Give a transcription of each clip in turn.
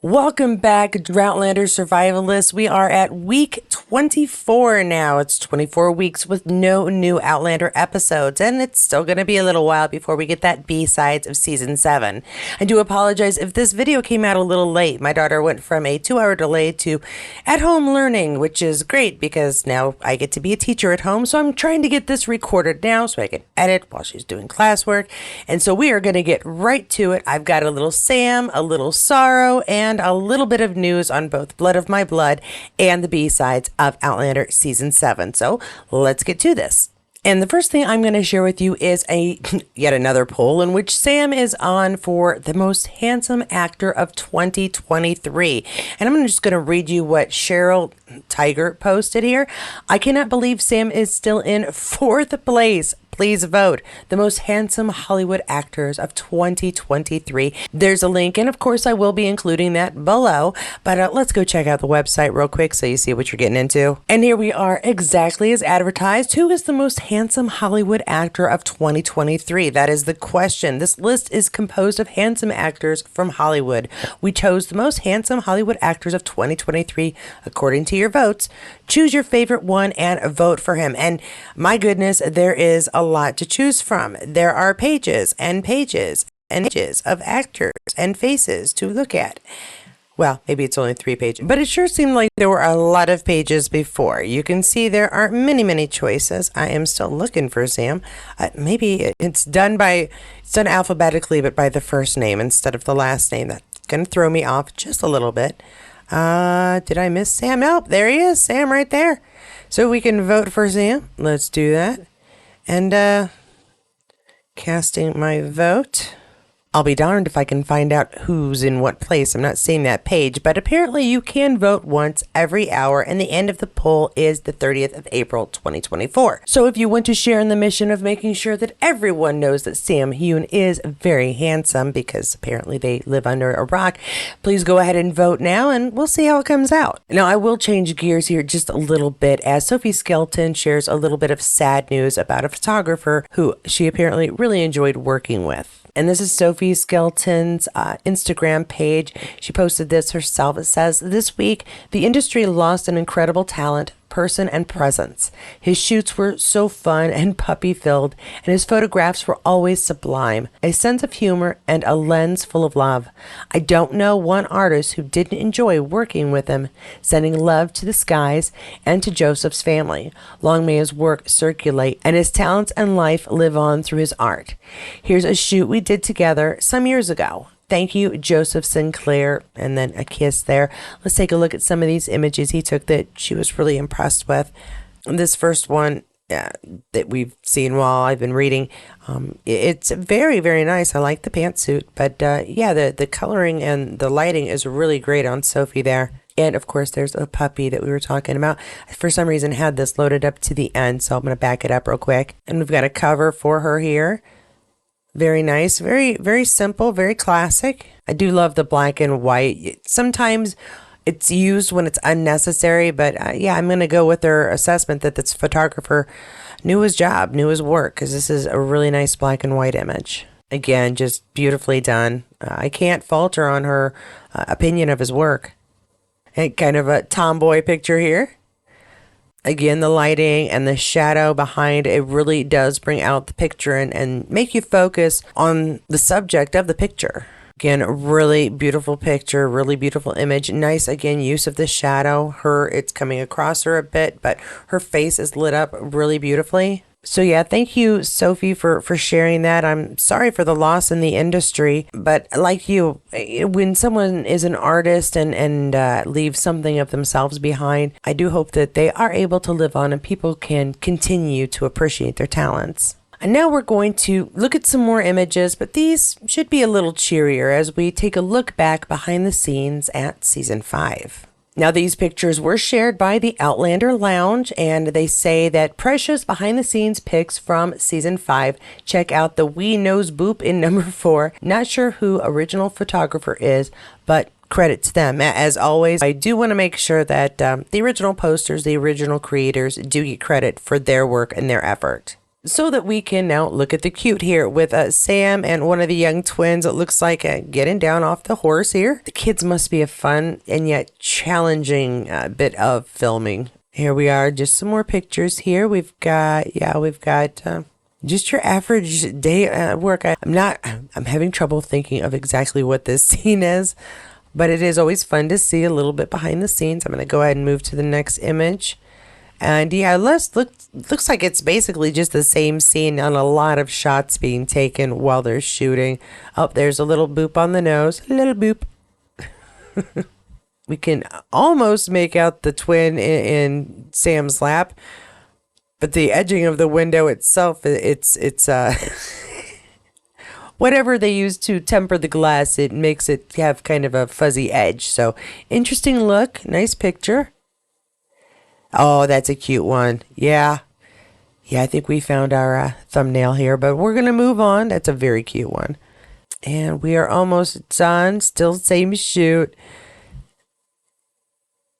Welcome back, Droughtlander survivalists. We are at week 24 now. It's 24 weeks with no new Outlander episodes, and it's still going to be a little while before we get that B-sides of season 7. I do apologize if this video came out a little late. My daughter went from a 2-hour delay to at-home learning, which is great because now I get to be a teacher at home, so I'm trying to get this recorded now so I can edit while she's doing classwork. And so we are going to get right to it. I've got a little Sam, a little sorrow, and a little bit of news on both Blood of My Blood and the B-sides of Outlander Season 7. So let's get to this. And the first thing I'm going to share with you is yet another poll in which Sam is on for the most handsome actor of 2023. And I'm just going to read you what Cheryl Tiger posted here. I cannot believe Sam is still in 4th place. Please vote the most handsome Hollywood actors of 2023. There's a link, and of course I will be including that below, but let's go check out the website real quick so you see what you're getting into. And here we are, exactly as advertised. Who is the most handsome Hollywood actor of 2023? That is the question. This list is composed of handsome actors from Hollywood. We chose the most handsome Hollywood actors of 2023 according to your votes. Choose your favorite one and vote for him. And my goodness, there is a lot to choose from. There are pages and pages and pages of actors and faces to look at. Well, maybe it's only 3 pages, but it sure seemed like there were a lot of pages before. You can see there are many choices. I am still looking for Sam. Maybe it's done alphabetically, but by the first name instead of the last name. That's going to throw me off just a little bit. Did I miss Sam? Nope, there he is, Sam right there. So we can vote for Sam. Let's do that. And casting my vote. I'll be darned if I can find out who's in what place. I'm not seeing that page, but apparently you can vote once every hour, and the end of the poll is the 30th of April, 2024. So if you want to share in the mission of making sure that everyone knows that Sam Heughan is very handsome, because apparently they live under a rock, please go ahead and vote now, and we'll see how it comes out. Now, I will change gears here just a little bit, as Sophie Skelton shares a little bit of sad news about a photographer who she apparently really enjoyed working with. And this is Sophie Skelton's Instagram page. She posted this herself. It says, "This week, the industry lost an incredible talent, person, and presence. His shoots were so fun and puppy-filled, and his photographs were always sublime, a sense of humor and a lens full of love. I don't know one artist who didn't enjoy working with him. Sending love to the skies and to Joseph's family. Long may his work circulate and his talents and life live on through his art. Here's a shoot we did together some years ago. Thank you, Joseph Sinclair," and then a kiss there. Let's take a look at some of these images he took that she was really impressed with. This first one that we've seen while I've been reading, it's very nice. I like the pantsuit, but yeah, the coloring and the lighting is really great on Sophie there. And of course, there's a puppy that we were talking about. For some reason, had this loaded up to the end, so I'm going to back it up real quick. And we've got a cover for her here. Very nice, very simple, very classic. I do love the black and white. Sometimes it's used when it's unnecessary, but yeah, I'm going to go with her assessment that this photographer knew his job, knew his work, because this is a really nice black and white image. Again, just beautifully done. I can't falter on her opinion of his work. And kind of a tomboy picture here. Again, the lighting and the shadow behind it really does bring out the picture and make you focus on the subject of the picture. Again, really beautiful picture, really beautiful image. Nice, again, use of the shadow. It's coming across her a bit, but her face is lit up really beautifully. So yeah, thank you, Sophie, for sharing that. I'm sorry for the loss in the industry, but like you, when someone is an artist and leaves something of themselves behind, I do hope that they are able to live on and people can continue to appreciate their talents. And now we're going to look at some more images, but these should be a little cheerier as we take a look back behind the scenes at Season 5. Now, these pictures were shared by the Outlander Lounge, and they say that precious behind-the-scenes pics from Season 5. Check out the wee nose boop in number 4. Not sure who original photographer is, but credit to them. As always, I do want to make sure that the original posters, the original creators, do get credit for their work and their effort. so that we can now look at the cute here with Sam and one of the young twins. It looks like getting down off the horse here. The kids must be a fun and yet challenging bit of filming. Here we are, just some more pictures here. We've got just your average day at work. I'm having trouble thinking of exactly what this scene is, but it is always fun to see a little bit behind the scenes. I'm going to go ahead and move to the next image. And yeah, looks like it's basically just the same scene on a lot of shots being taken while they're shooting. Oh, there's a little boop on the nose. A little boop. We can almost make out the twin in Sam's lap. But the edging of the window itself, it's whatever they use to temper the glass, it makes it have kind of a fuzzy edge. So interesting look, nice picture. Oh, that's a cute one. Yeah, I think we found our thumbnail here, but we're going to move on. That's a very cute one. And we are almost done. Still same shoot.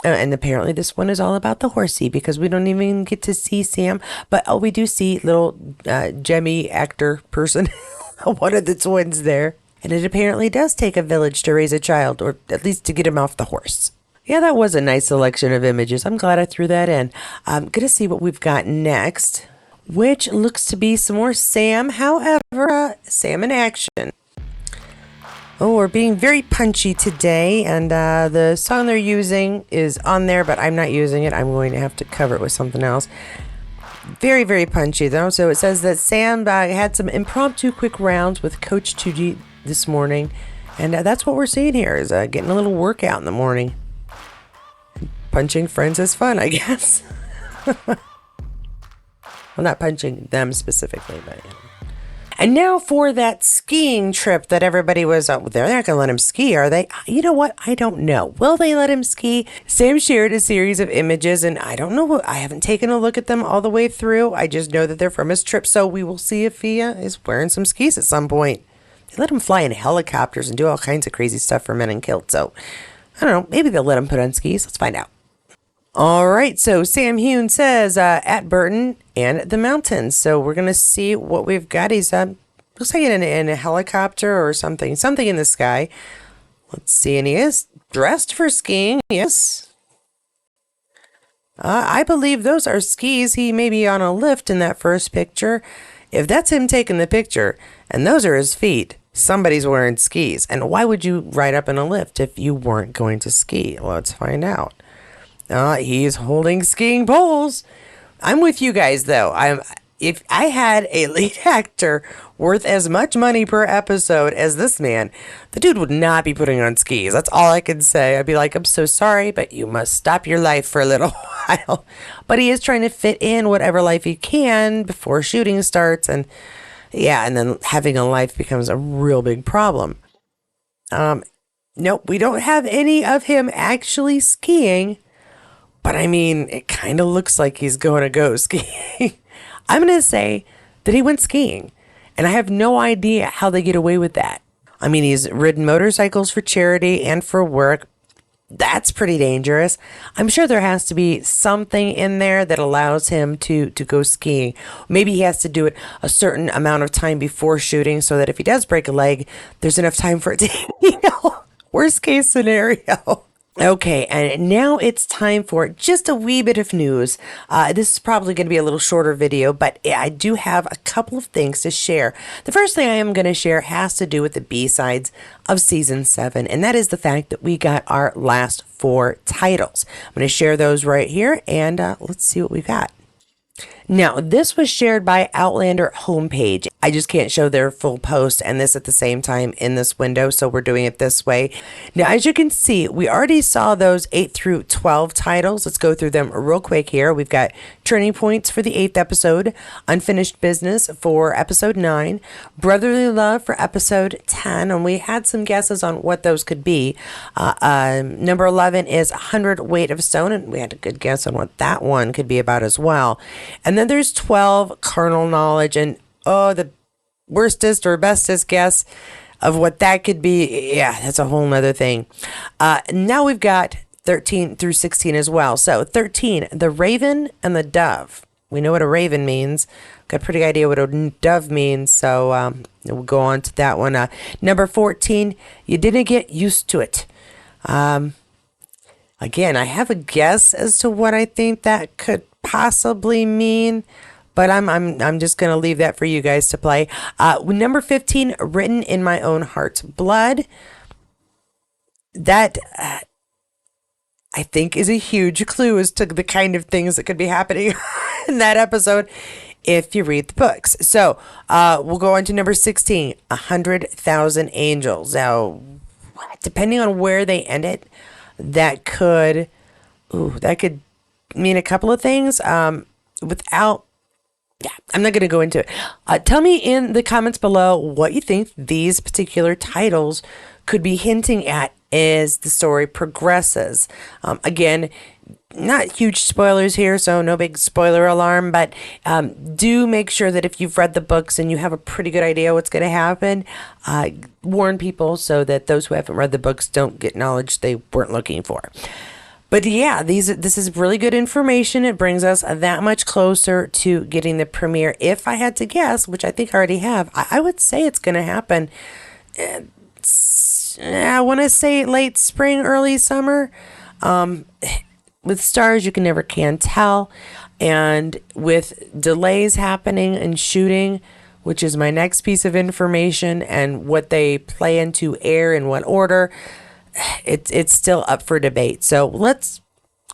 And apparently this one is all about the horsey because we don't even get to see Sam. But we do see little Jemmy actor person, one of the twins there. And it apparently does take a village to raise a child, or at least to get him off the horse. Yeah, that was a nice selection of images. I'm glad I threw that in. I'm going to see what we've got next, which looks to be some more Sam. However, Sam in action. Oh, we're being very punchy today, and the song they're using is on there, but I'm not using it. I'm going to have to cover it with something else. Very, very punchy, though. So it says that Sam had some impromptu quick rounds with Coach 2G this morning, and that's what we're seeing here is getting a little workout in the morning. Punching friends is fun, I guess. Well, not punching them specifically, but yeah. And now for that skiing trip that everybody was, they're not going to let him ski, are they? You know what? I don't know. Will they let him ski? Sam shared a series of images, and I don't know. I haven't taken a look at them all the way through. I just know that they're from his trip, so we will see if he is wearing some skis at some point. They let him fly in helicopters and do all kinds of crazy stuff for men in kilts, so I don't know. Maybe they'll let him put on skis. Let's find out. All right, so Sam Heughan says at Burton and the mountains. So we're going to see what we've got. He's looks like in a helicopter or something in the sky. Let's see, and he is dressed for skiing. Yes. I believe those are skis. He may be on a lift in that first picture. If that's him taking the picture and those are his feet, somebody's wearing skis. And why would you ride up in a lift if you weren't going to ski? Let's find out. He's holding skiing poles. I'm with you guys, though. If I had a lead actor worth as much money per episode as this man, the dude would not be putting on skis. That's all I can say. I'd be like, I'm so sorry, but you must stop your life for a little while. But he is trying to fit in whatever life he can before shooting starts. And yeah, and then having a life becomes a real big problem. Nope, we don't have any of him actually skiing. But I mean, it kind of looks like he's going to go skiing. I'm going to say that he went skiing. And I have no idea how they get away with that. I mean, he's ridden motorcycles for charity and for work. That's pretty dangerous. I'm sure there has to be something in there that allows him to go skiing. Maybe he has to do it a certain amount of time before shooting so that if he does break a leg, there's enough time for it to, worst case scenario. Okay, and now it's time for just a wee bit of news. This is probably going to be a little shorter video, but I do have a couple of things to share. The first thing I am going to share has to do with the B-sides of Season 7, and that is the fact that we got our last 4 titles. I'm going to share those right here, and let's see what we've got. Now, this was shared by Outlander homepage. I just can't show their full post and this at the same time in this window, so we're doing it this way. Now, as you can see, we already saw those 8 through 12 titles. Let's go through them real quick here. We've got Turning Points for the 8th episode, Unfinished Business for episode 9, Brotherly Love for episode 10, and we had some guesses on what those could be. Number 11 is 100 Weight of Stone, and we had a good guess on what that one could be about as well. And then there's 12 Carnal Knowledge, and the worstest or bestest guess of what that could be. Yeah, that's a whole nother thing. Now we've got 13 through 16 as well. So 13, the Raven and the Dove. we know what a raven means. Got a pretty idea what a dove means. So we'll go on to that one. Number 14, you didn't get used to it. Again, I have a guess as to what I think that could possibly mean, but I'm just going to leave that for you guys to play. Number 15, written in my own heart's blood. That I think is a huge clue as to the kind of things that could be happening in that episode if you read the books. So we'll go on to number 16, 100,000 angels. Now, depending on where they end it, that could mean a couple of things. I'm not going to go into it. Tell me in the comments below what you think these particular titles could be hinting at as the story progresses. Again, not huge spoilers here, so no big spoiler alarm, but do make sure that if you've read the books and you have a pretty good idea what's going to happen, warn people so that those who haven't read the books don't get knowledge they weren't looking for. But yeah, this is really good information. It brings us that much closer to getting the premiere. If I had to guess, which I think I already have, I would say it's going to happen. I want to say late spring, early summer. With stars, you can tell. And with delays happening in shooting, which is my next piece of information, and what they plan to air in what order, it's still up for debate. So let's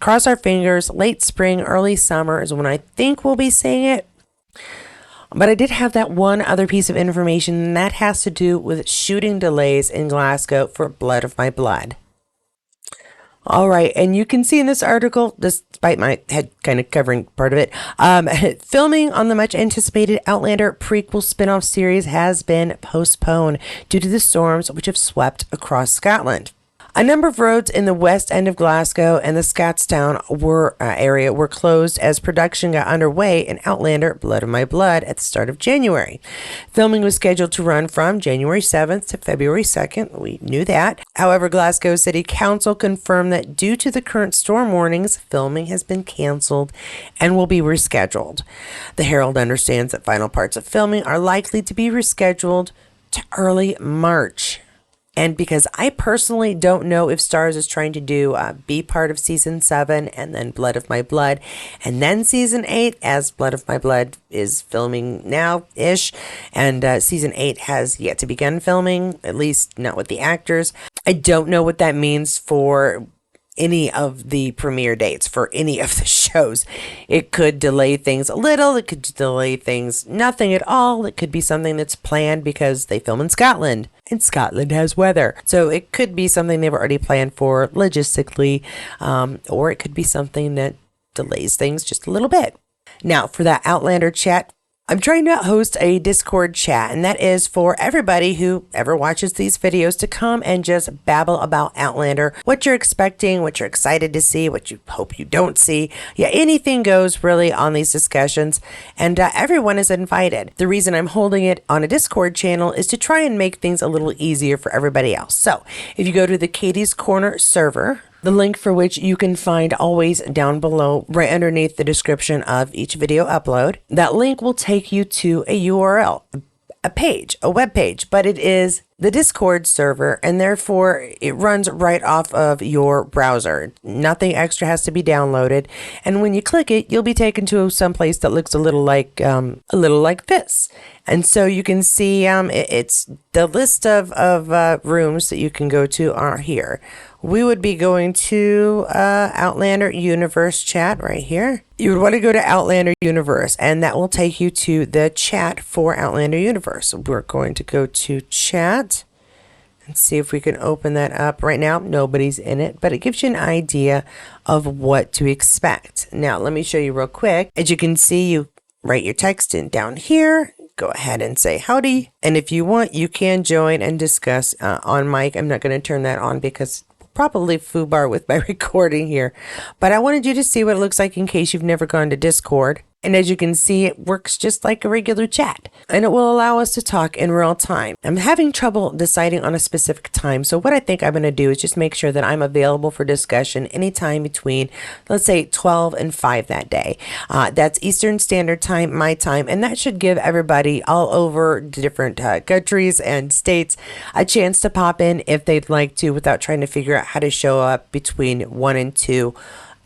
cross our fingers. Late spring, early summer is when I think we'll be seeing it. But I did have that one other piece of information, and that has to do with shooting delays in Glasgow for Blood of My Blood. All right, and you can see in this article, despite my head kind of covering part of it, filming on the much anticipated Outlander prequel spin-off series has been postponed due to the storms which have swept across Scotland. A number of roads in the west end of Glasgow and the Scottstown area were closed as production got underway in Outlander Blood of My Blood at the start of January. Filming was scheduled to run from January 7th to February 2nd. We knew that. However, Glasgow City Council confirmed that due to the current storm warnings, filming has been canceled and will be rescheduled. The Herald understands that final parts of filming are likely to be rescheduled to early March. And because I personally don't know if Starz is trying to do be part of season 7 and then Blood of My Blood and then season 8, as Blood of My Blood is filming now-ish, and season 8 has yet to begin filming, at least not with the actors. I don't know what that means for any of the premiere dates for any of the shows. It could delay things a little. It could delay things nothing at all. It could be something that's planned because they film in Scotland and Scotland has weather. So it could be something they've already planned for logistically, or it could be something that delays things just a little bit. Now for that Outlander chat, I'm trying to host a Discord chat, and that is for everybody who ever watches these videos to come and just babble about Outlander, what you're expecting, what you're excited to see, what you hope you don't see. Yeah, anything goes really on these discussions, and everyone is invited. The reason I'm holding it on a Discord channel is to try and make things a little easier for everybody else. So if you go to the Katie's Corner server, the link for which you can find always down below, right underneath the description of each video upload. That link will take you to a URL, a web page, but it is the Discord server, and therefore it runs right off of your browser. Nothing extra has to be downloaded, and when you click it, you'll be taken to some place that looks a little like this. And so you can see it's the list of rooms that you can go to are here. We would be going to Outlander Universe chat right here. You would want to go to Outlander Universe, and that will take you to the chat for Outlander Universe. We're going to go to chat and see if we can open that up. Right now, nobody's in it, but it gives you an idea of what to expect. Now, let me show you real quick. As you can see, you write your text in down here. Go ahead and say howdy. And if you want, you can join and discuss on mic. I'm not going to turn that on because probably foobar with my recording here, but I wanted you to see what it looks like in case you've never gone to Discord. And as you can see, it works just like a regular chat, and it will allow us to talk in real time. I'm having trouble deciding on a specific time, so what I think I'm going to do is just make sure that I'm available for discussion anytime between, let's say, 12 and 5 that day. That's Eastern Standard Time, my time, and that should give everybody all over the different countries and states a chance to pop in if they'd like to without trying to figure out how to show up between 1 and 2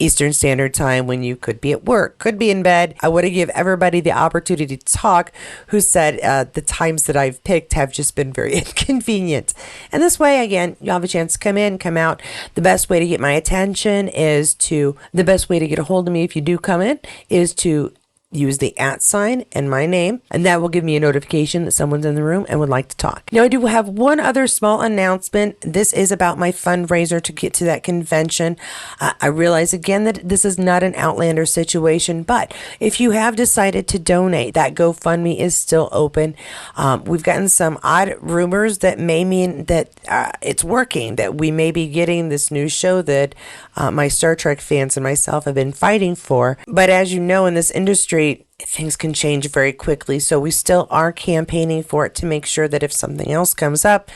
Eastern Standard Time when you could be at work, could be in bed. I want to give everybody the opportunity to talk who said the times that I've picked have just been very inconvenient. And this way, again, you'll have a chance to come in, come out. The best way to get my attention the best way to get a hold of me if you do come in is to use the @ sign and my name, and that will give me a notification that someone's in the room and would like to talk. Now, I do have one other small announcement. This is about my fundraiser to get to that convention. I realize again that this is not an Outlander situation, but if you have decided to donate, that GoFundMe is still open. We've gotten some odd rumors that may mean that it's working, that we may be getting this new show that my Star Trek fans and myself have been fighting for. But as you know, in this industry, things can change very quickly. So we still are campaigning for it to make sure that if something else comes up,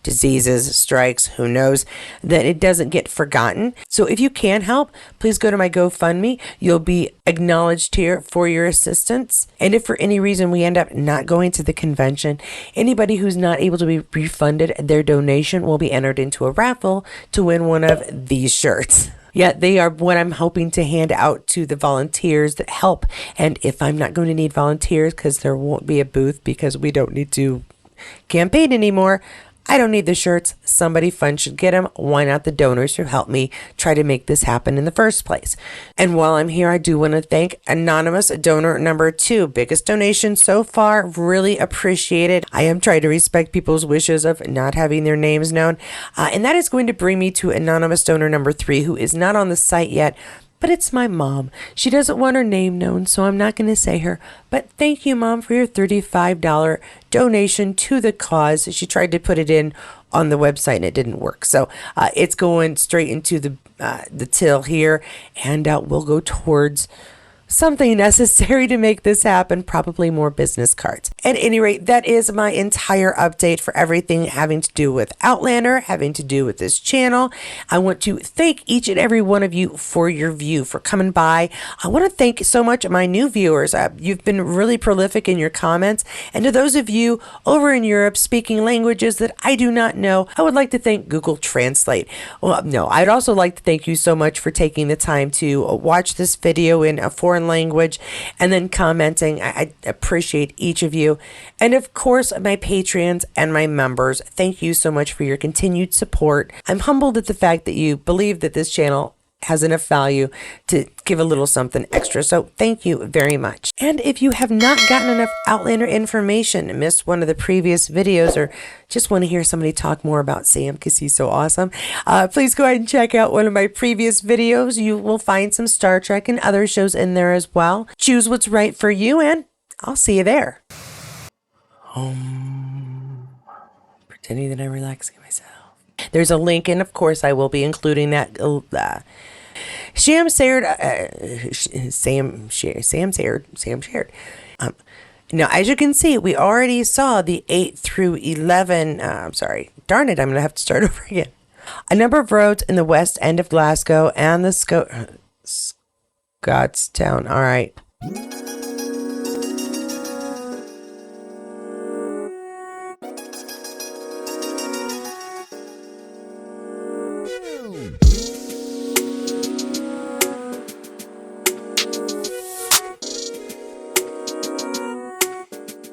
diseases, strikes, who knows, that it doesn't get forgotten. So if you can help, please go to my GoFundMe. You'll be acknowledged here for your assistance. And if for any reason we end up not going to the convention, anybody who's not able to be refunded their donation will be entered into a raffle to win one of these shirts. Yeah, they are what I'm hoping to hand out to the volunteers that help. And if I'm not going to need volunteers because there won't be a booth because we don't need to campaign anymore, I don't need the shirts. Somebody fun should get them. Why not the donors who helped me try to make this happen in the first place? And while I'm here, I do want to thank anonymous donor number 2. Biggest donation so far. Really appreciate it. I am trying to respect people's wishes of not having their names known. And that is going to bring me to anonymous donor number 3, who is not on the site yet. But it's my mom. She doesn't want her name known, so I'm not going to say her. But thank you, Mom, for your $35 donation to the cause. She tried to put it in on the website and it didn't work. So it's going straight into the till here, and we'll go towards something necessary to make this happen, probably more business cards. At any rate, that is my entire update for everything having to do with Outlander, having to do with this channel. I want to thank each and every one of you for your view, for coming by. I want to thank so much my new viewers. You've been really prolific in your comments. And to those of you over in Europe speaking languages that I do not know, I would like to thank Google Translate. Well, no, I'd also like to thank you so much for taking the time to watch this video in a foreign language and then commenting. I appreciate each of you. And of course, my Patreons and my members, thank you so much for your continued support. I'm humbled at the fact that you believe that this channel has enough value to give a little something extra. So thank you very much. And if you have not gotten enough Outlander information, missed one of the previous videos, or just want to hear somebody talk more about Sam because he's so awesome, please go ahead and check out one of my previous videos. You will find some Star Trek and other shows in there as well. Choose what's right for you, and I'll see you there. Pretending that I'm relaxing myself. There's a link, and of course I will be including that Sam shared. Now, as you can see, we already saw the 8 through 11. I'm sorry. Darn it, I'm going to have to start over again. A number of roads in the west end of Glasgow and the Scottstown. All right.